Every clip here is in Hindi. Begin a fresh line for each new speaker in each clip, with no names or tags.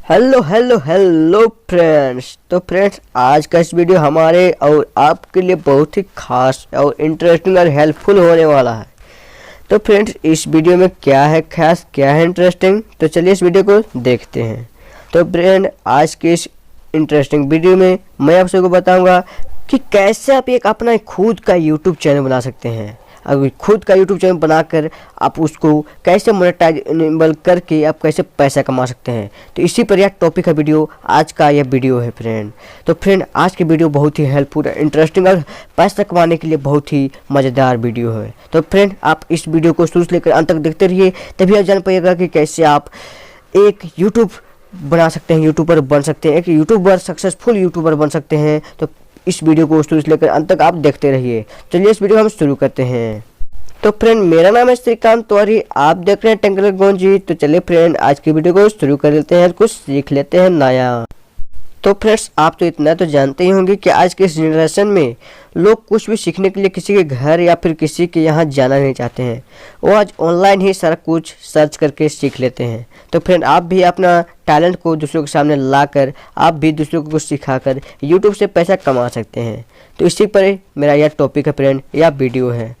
Hello hello hello friends. तो फ्रेंड्स, आज का इस वीडियो हमारे और आपके लिए बहुत ही खास और इंटरेस्टिंग और हेल्पफुल होने वाला है। तो फ्रेंड्स, इस वीडियो में क्या है खास, क्या है इंटरेस्टिंग, तो चलिए इस वीडियो को देखते हैं। तो फ्रेंड, आज के इस इंटरेस्टिंग वीडियो में मैं आप सबको बताऊंगा कि कैसे आप एक अपना खुद का यूट्यूब चैनल बना सकते हैं। अगर खुद का यूट्यूब चैनल बनाकर आप उसको कैसे मोनेटाइजेबल करके आप कैसे पैसा कमा सकते हैं, तो इसी पर यह टॉपिक का वीडियो आज का यह वीडियो है फ्रेंड। तो फ्रेंड, आज की वीडियो बहुत ही हेल्पफुल, इंटरेस्टिंग और पैसा कमाने के लिए बहुत ही मज़ेदार वीडियो है। तो फ्रेंड, आप इस वीडियो को शुरू से लेकर अंत तक देखते रहिए, तभी आप जान पाइएगा कि कैसे आप एक यूट्यूब बना सकते हैं, यूट्यूबर बन सकते हैं, एक यूट्यूबर सक्सेसफुल यूट्यूबर बन सकते हैं। तो इस वीडियो को शुरू से लेकर अंत तक आप देखते रहिए। चलिए इस वीडियो हम शुरू करते हैं। तो फ्रेंड, मेरा नाम है श्रीकांत और आप देख रहे हैं टेक्निकल गोंजी। तो चलिए फ्रेंड, आज की वीडियो को शुरू कर लेते हैं, कुछ सीख लेते हैं नया। तो फ्रेंड्स, आप तो इतना तो जानते ही होंगे कि आज के इस जनरेशन में लोग कुछ भी सीखने के लिए किसी के घर या फिर किसी के यहाँ जाना नहीं चाहते हैं, वो आज ऑनलाइन ही सारा कुछ सर्च करके सीख लेते हैं। तो फ्रेंड, आप भी अपना टैलेंट को दूसरों के सामने लाकर आप भी दूसरों को कुछ सिखाकर यूट्यूब से पैसा कमा सकते हैं। तो इसी पर मेरा यह टॉपिक है फ्रेंड, यह वीडियो है।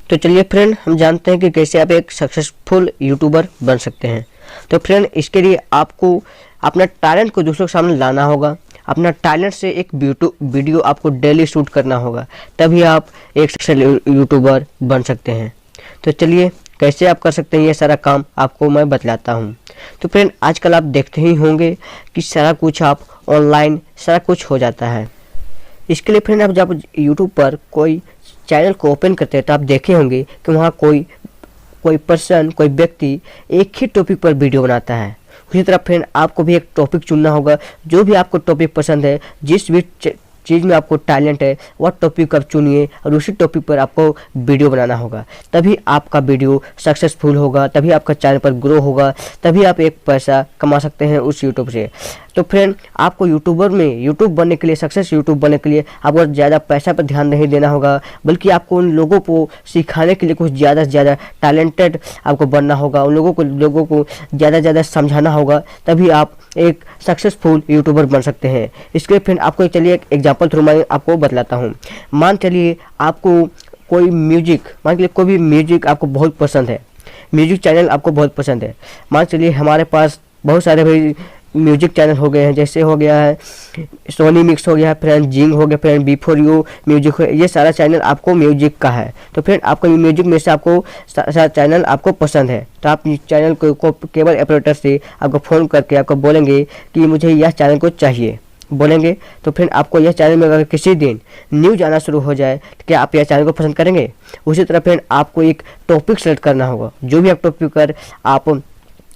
तो चलिए फ्रेंड, हम जानते हैं कि कैसे आप एक सक्सेसफुल यूट्यूबर बन सकते हैं। तो फ्रेंड, इसके लिए आपको अपना टैलेंट को दूसरों के सामने लाना होगा। अपना टैलेंट से एक वीडियो आपको डेली शूट करना होगा, तभी आप एक सक्सेसफुल यूट्यूबर बन सकते हैं। तो चलिए कैसे आप कर सकते हैं ये सारा काम आपको मैं बतलाता हूँ। तो फ्रेंड, आजकल आप देखते ही होंगे कि सारा कुछ आप ऑनलाइन सारा कुछ हो जाता है। इसके लिए फ्रेंड, आप जब यूट्यूब पर कोई चैनल को ओपन करते हैं तो आप देखे होंगे कि वहाँ कोई पर्सन, कोई व्यक्ति एक ही टॉपिक पर वीडियो बनाता है। उसी तरह फ्रेंड, आपको भी एक टॉपिक चुनना होगा। जो भी आपको टॉपिक पसंद है, जिस भी चीज़ में आपको टैलेंट है, वह टॉपिक आप चुनिए और उसी टॉपिक पर आपको वीडियो बनाना होगा। तभी आपका वीडियो सक्सेसफुल होगा, तभी आपका चैनल पर ग्रो होगा, तभी आप एक पैसा कमा सकते हैं उस यूट्यूब से। तो फ्रेंड, आपको यूट्यूब बनने के लिए, सक्सेस यूट्यूब बनने के लिए आपको ज़्यादा पैसा पर ध्यान नहीं देना होगा, बल्कि आपको उन लोगों को सिखाने के लिए कुछ ज़्यादा से ज़्यादा टैलेंटेड आपको बनना होगा। उन लोगों को ज़्यादा से ज़्यादा समझाना होगा, तभी आप एक सक्सेसफुल यूट्यूबर बन सकते हैं। इसके लिए फ्रेंड, आपको चलिए एक एग्जाम्पल थ्रू मैं आपको बतलाता हूँ। मान चलिए आपको कोई भी म्यूजिक आपको बहुत पसंद है, म्यूजिक चैनल आपको बहुत पसंद है। मान चलिए हमारे पास बहुत सारे भाई म्यूजिक चैनल हो गए हैं, जैसे हो गया है सोनी मिक्स, हो गया है फ्रेंड जिंग, हो गया फ्रेंड बिफोर यू म्यूजिक, ये सारा चैनल आपको म्यूजिक का है। तो फ्रेंड, आपको म्यूजिक में से आपको सारा चैनल आपको पसंद है, तो आप इस चैनल को केबल ऑपरेटर से आपको फ़ोन करके आपको बोलेंगे कि मुझे यह चैनल को चाहिए, बोलेंगे। तो फ्रेंड, आपको यह चैनल में अगर किसी दिन न्यूज आना शुरू हो जाए तो क्या आप यह चैनल को पसंद करेंगे? उसी तरह फ्रेंड, आपको एक टॉपिक सेलेक्ट करना होगा। जो भी आप टॉपिक पर आप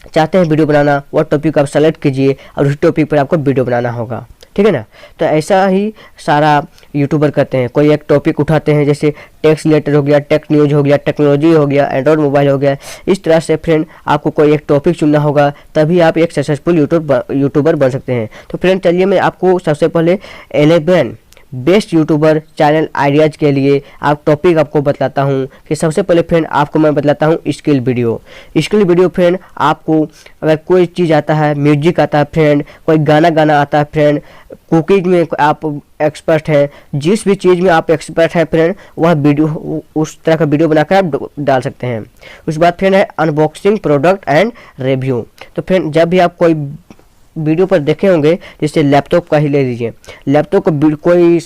चाहते हैं वीडियो बनाना, वह टॉपिक आप सेलेक्ट कीजिए और उस टॉपिक पर आपको वीडियो बनाना होगा, ठीक है ना। तो ऐसा ही सारा यूट्यूबर करते हैं। कोई एक टॉपिक उठाते हैं, जैसे टेक्स रिलेटेड हो गया, टेक न्यूज हो गया, टेक्नोलॉजी हो गया, एंड्रॉयड मोबाइल हो गया। इस तरह से फ्रेंड, आपको कोई एक टॉपिक चुनना होगा, तभी आप एक सक्सेसफुल यूट्यूबर बन सकते हैं। तो फ्रेंड, चलिए मैं आपको सबसे पहले 11 बेस्ट यूट्यूबर चैनल आइडियाज़ के लिए आप टॉपिक आपको बतलाता हूं। कि सबसे पहले फ्रेंड, आपको मैं बतलाता हूं स्किल वीडियो फ्रेंड। आपको अगर कोई चीज़ आता है, म्यूजिक आता है फ्रेंड, कोई गाना आता है फ्रेंड, कुकिंग में आप एक्सपर्ट हैं, जिस भी चीज़ में आप एक्सपर्ट हैं फ्रेंड, वह वीडियो उस तरह का वीडियो बनाकर आप डाल सकते हैं। उसके बाद फ्रेंड है अनबॉक्सिंग प्रोडक्ट एंड रिव्यू। तो फ्रेंड, जब भी आप कोई वीडियो पर देखे होंगे, जैसे लैपटॉप का ही ले लीजिए, लैपटॉप को कोई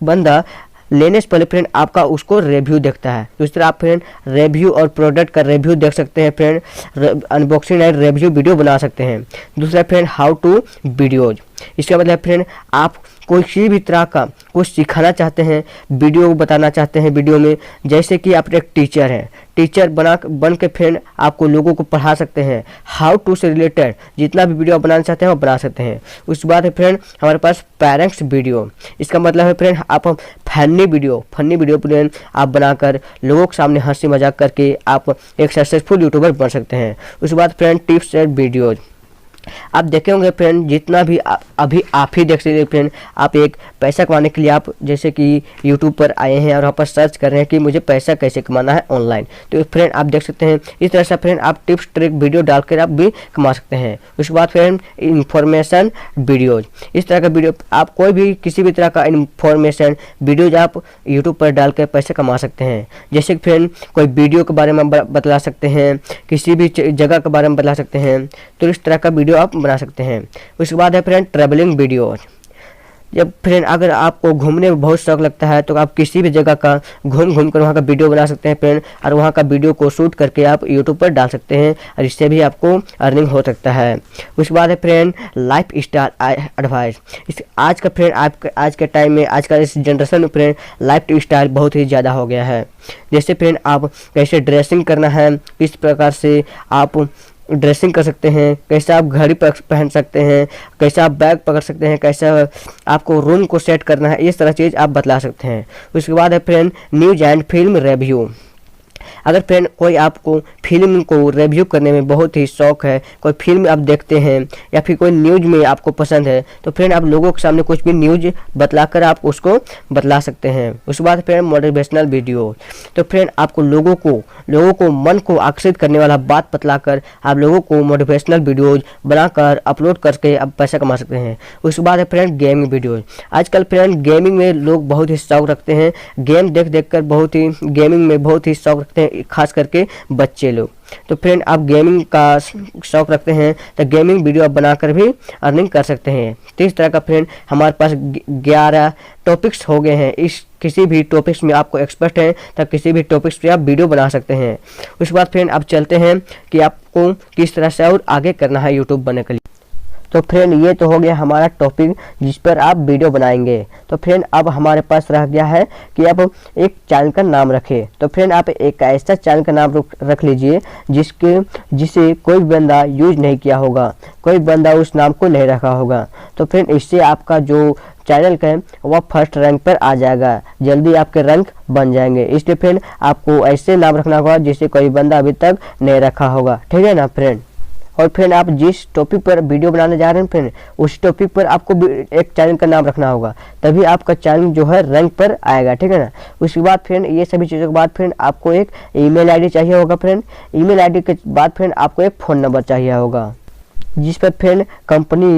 बंदा लेने से पहले फ्रेंड आपका उसको रिव्यू देखता है। तो इस तरह आप फ्रेंड रिव्यू और प्रोडक्ट का रिव्यू देख सकते हैं friend, unboxing and review video बना सकते हैं। दूसरा फ्रेंड, हाउ टू वीडियोज। इसका मतलब फ्रेंड, आप कोई किसी भी तरह का कुछ सिखाना चाहते हैं, वीडियो बताना चाहते हैं वीडियो में, जैसे कि आप एक टीचर हैं, टीचर बन के फ्रेंड आपको लोगों को पढ़ा सकते हैं। हाउ टू से रिलेटेड जितना भी वीडियो बनाना चाहते हैं वो बना सकते हैं। उसके बाद है फ्रेंड हमारे पास पेरेंट्स वीडियो। इसका मतलब है फ्रेंड, आप फनी वीडियो फ्रेंड आप बनाकर लोगों के सामने हंसी मजाक करके आप एक सक्सेसफुल यूट्यूबर बन सकते हैं। उसके बाद फ्रेंड टिप्स एंड वीडियोज। आप देखे होंगे फ्रेंड, जितना भी अभी आप ही देख सकते हैं फ्रेंड, आप एक पैसा कमाने के लिए आप जैसे कि यूट्यूब पर आए हैं और वहाँ पर सर्च कर रहे हैं कि मुझे पैसा कैसे कमाना है ऑनलाइन। तो फ्रेंड आप देख सकते हैं इस तरह से फ्रेंड आप टिप्स ट्रिक वीडियो डालकर आप भी कमा सकते हैं। उसके बाद फ्रेंड इंफॉर्मेशन वीडियोज, इस तरह का वीडियो आप कोई भी किसी भी तरह का इंफॉर्मेशन वीडियोज आप यूट्यूब पर डालकर पैसे कमा सकते हैं। जैसे फ्रेंड कोई वीडियो के बारे में बतला सकते हैं, किसी भी जगह के बारे में बता सकते हैं, तो इस तरह का वीडियो आप बना सकते हैं। उसके बाद है फ्रेंड ट्रैवलिंग वीडियो। जब फ्रेंड अगर आपको घूमने में बहुत शौक लगता है तो आप किसी भी जगह का घूम कर वहाँ का वीडियो बना सकते हैं फ्रेंड, और वहाँ का वीडियो को शूट करके आप यूट्यूब पर डाल सकते हैं और इससे भी आपको अर्निंग हो सकता है। उसके बाद है फ्रेंड लाइफ स्टाइल एडवाइस। इस आज का फ्रेंड आज के टाइम में, आज का इस जनरेशन में फ्रेंड लाइफ स्टाइल बहुत ही ज़्यादा हो गया है। जैसे फ्रेंड आप कैसे ड्रेसिंग करना है, किस प्रकार से आप ड्रेसिंग कर सकते हैं, कैसे आप घड़ी पहन सकते हैं, कैसे आप बैग पकड़ सकते हैं, कैसे आपको रूम को सेट करना है, इस तरह चीज़ आप बतला सकते हैं। उसके बाद है friend news and film review. अगर फ्रेंड कोई आपको फिल्म को रिव्यू करने में बहुत ही शौक है, कोई फिल्म आप देखते हैं या फिर कोई न्यूज में आपको पसंद है, तो फ्रेंड आप लोगों के सामने कुछ भी न्यूज बतलाकर आप उसको बतला सकते हैं। उसके बाद फ्रेंड मोटिवेशनल वीडियो। तो फ्रेंड आपको लोगों को मन को आकर्षित करने वाला बात बतलाकर आप लोगों को मोटिवेशनल वीडियोज बनाकर अपलोड करके आप पैसा कमा सकते हैं। उसके बाद है फ्रेंड गेमिंग वीडियोज। आजकल फ्रेंड गेमिंग में लोग बहुत ही शौक रखते हैं, गेम देख कर बहुत ही गेमिंग में बहुत ही शौक रखते हैं, खास करके बच्चे लोग। तो फ्रेंड आप गेमिंग का शौक रखते हैं तो गेमिंग वीडियो आप बनाकर भी अर्निंग कर सकते हैं। तो इस तरह का फ्रेंड हमारे पास 11 टॉपिक्स हो गए हैं। इस किसी भी टॉपिक्स में आपको एक्सपर्ट हैं तो किसी भी टॉपिक्स पे आप वीडियो बना सकते हैं। उसके बाद फ्रेंड आप चलते हैं कि आपको किस तरह से और आगे करना है यूट्यूब बनने के लिए। तो फ्रेंड ये तो हो गया हमारा टॉपिक जिस पर आप वीडियो बनाएंगे। तो फ्रेंड अब हमारे पास रह गया है कि आप एक चैनल का नाम रखें। तो फ्रेंड आप एक ऐसा चैनल का नाम रख लीजिए जिसे कोई बंदा यूज नहीं किया होगा, कोई बंदा उस नाम को नहीं रखा होगा। तो फ्रेंड इससे आपका जो चैनल का है वह फर्स्ट रैंक पर आ जाएगा, जल्दी आपके रैंक बन जाएंगे। इसलिए फ्रेंड आपको ऐसे नाम रखना होगा जिसे कोई बंदा अभी तक नहीं रखा होगा, ठीक है ना फ्रेंड। और फ्रेंड आप जिस टॉपिक पर वीडियो बनाने जा रहे हैं फ्रेंड, उस टॉपिक पर आपको एक चैनल का नाम रखना होगा, तभी आपका चैनल जो है रैंक पर आएगा, ठीक है ना। उसके बाद फ्रेंड ये सभी चीज़ों के बाद फ्रेंड आपको एक ईमेल आईडी चाहिए होगा फ्रेंड। ईमेल आईडी के बाद फ्रेंड आपको एक फ़ोन नंबर चाहिए होगा, जिस पर फ्रेंड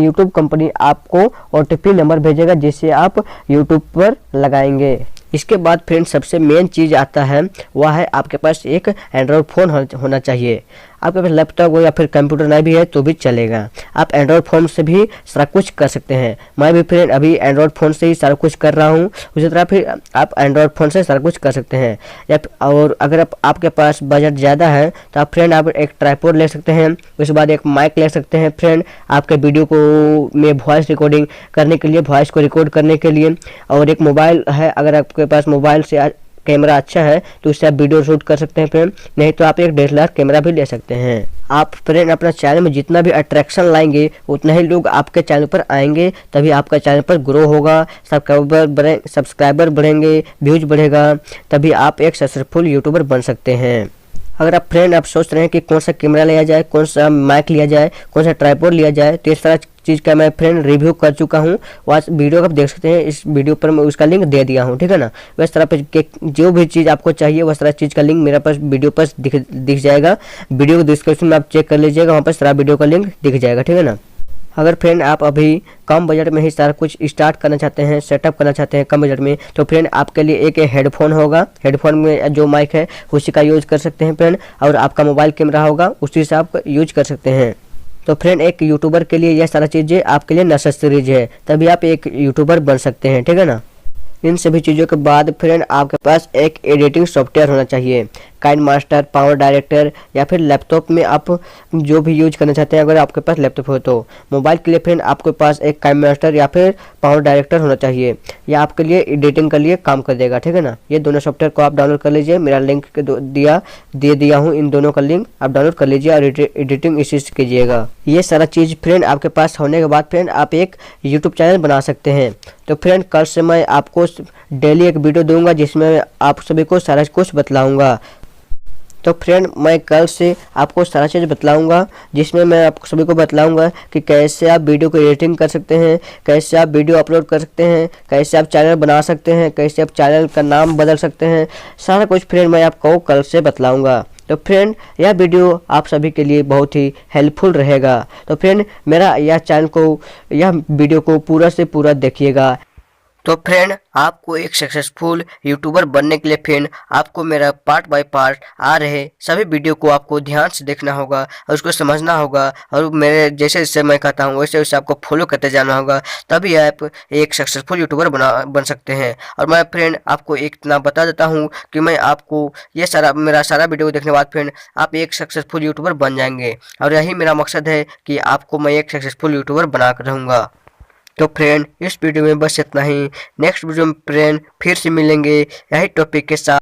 यूट्यूब कंपनी आपको OTP नंबर भेजेगा जिससे आप यूट्यूब पर लगाएंगे। इसके बाद फ्रेंड सबसे मेन चीज़ आता है, वह है आपके पास एक एंड्रॉयड फ़ोन होना चाहिए। आपके पास लैपटॉप हो या फिर कंप्यूटर नहीं भी है तो भी चलेगा, आप एंड्रॉयड फ़ोन से भी सारा कुछ कर सकते हैं। मैं भी फ्रेंड अभी एंड्रॉयड फ़ोन से ही सारा कुछ कर रहा हूँ, उसी तरह फिर आप एंड्रॉयड फ़ोन से सारा कुछ कर सकते हैं। और अगर आपके पास बजट ज़्यादा है तो आप फ्रेंड आप एक ट्राइपॉड ले सकते हैं, उसके बाद एक माइक ले सकते हैं फ्रेंड आपके वीडियो को में वॉइस रिकॉर्डिंग करने के लिए, वॉइस को रिकॉर्ड करने के लिए। और एक मोबाइल है, अगर आपके पास मोबाइल से कैमरा अच्छा है तो उससे आप वीडियो शूट कर सकते हैं फ्रेंड, नहीं तो आप एक DSLR कैमरा भी ले सकते हैं। आप फ्रेंड अपना चैनल में जितना भी अट्रैक्शन लाएंगे उतना ही लोग आपके चैनल पर आएंगे, तभी आपका चैनल पर ग्रो होगा, सब्सक्राइबर बढ़ेंगे, व्यूज बढ़ेगा, तभी आप एक सक्सेसफुल यूट्यूबर बन सकते हैं। अगर आप फ्रेंड आप सोच रहे हैं कि कौन सा कैमरा लिया जाए, कौन सा माइक लिया जाए, कौन सा ट्राइपॉड लिया जाए, तो इस सारा चीज़ का मैं फ्रेंड रिव्यू कर चुका हूँ, वह वीडियो आप देख सकते हैं। इस वीडियो पर मैं उसका लिंक दे दिया हूँ, ठीक है ना। वैसे तरह पे जो भी चीज़ आपको चाहिए वह सारा चीज़ का लिंक मेरे पास वीडियो पर दिख जाएगा। वीडियो डिस्क्रिप्शन में आप चेक कर लीजिएगा, वहाँ पर सारा वीडियो का लिंक दिख जाएगा, ठीक है ना। अगर फ्रेंड आप अभी कम बजट में ही सारा कुछ स्टार्ट करना चाहते हैं, सेटअप करना चाहते हैं कम बजट में, तो फ्रेंड आपके लिए एक हेडफोन होगा, हेडफोन में जो माइक है उसी का यूज कर सकते हैं फ्रेंड। और आपका मोबाइल कैमरा होगा उसी से आप यूज कर सकते हैं। तो फ्रेंड एक यूट्यूबर के लिए यह सारा चीज़ें आपके लिए नेसेसरीज है, तभी आप एक यूट्यूबर बन सकते हैं, ठीक है ना। इन सभी चीज़ों के बाद फ्रेंड आपके पास एक एडिटिंग सॉफ्टवेयर होना चाहिए, काइन मास्टर, पावर डायरेक्टर, या फिर लैपटॉप में आप जो भी यूज करना चाहते हैं। अगर आपके पास लैपटॉप हो तो मोबाइल के लिए फ्रेंड आपके पास एक काइन मास्टर या फिर पावर डायरेक्टर होना चाहिए, यह आपके लिए एडिटिंग के लिए काम कर देगा, ठीक है ना। ये दोनों सॉफ्टवेयर को आप डाउनलोड कर लीजिए, मेरा लिंक दे दिया हूँ, इन दोनों का लिंक आप डाउनलोड कर लीजिए और एडिटिंग इसी से कीजिएगा। ये सारा चीज़ फ्रेंड आपके पास होने के बाद फ्रेंड आप एक यूट्यूब चैनल बना सकते हैं। तो फ्रेंड कल से मैं आपको डेली एक वीडियो दूंगा जिसमें आप सभी को सारा कुछ बतलाऊंगा। तो फ्रेंड मैं कल से आपको सारा चीज़ बतलाऊंगा, जिसमें मैं आपको सभी को बतलाऊंगा कि कैसे आप वीडियो को एडिटिंग कर सकते हैं, कैसे आप वीडियो अपलोड कर सकते हैं, कैसे आप चैनल बना सकते हैं, कैसे आप चैनल का नाम बदल सकते हैं। सारा कुछ फ्रेंड मैं आपको कल से बतलाऊंगा। तो फ्रेंड यह वीडियो आप सभी के लिए बहुत ही हेल्पफुल रहेगा। तो फ्रेंड मेरा यह वीडियो को पूरा से पूरा देखिएगा। तो फ्रेंड आपको एक सक्सेसफुल यूट्यूबर बनने के लिए फ्रेंड आपको मेरा पार्ट बाय पार्ट आ रहे सभी वीडियो को आपको ध्यान से देखना होगा और उसको समझना होगा, और मेरे जैसे जैसे मैं कहता हूँ वैसे वैसे आपको फॉलो करते जाना होगा, तभी आप एक सक्सेसफुल यूट्यूबर बन सकते हैं। और मैं फ्रेंड आपको इतना बता देता हूँ कि मैं आपको ये मेरा सारा वीडियो देखने के बाद फ्रेंड आप एक सक्सेसफुल यूट्यूबर बन जाएंगे, और यही मेरा मकसद है कि आपको मैं एक सक्सेसफुल यूट्यूबर बना कर रहूँगा। तो फ्रेंड इस वीडियो में बस इतना ही। नेक्स्ट वीडियो में फ्रेंड फिर से मिलेंगे यही टॉपिक के साथ।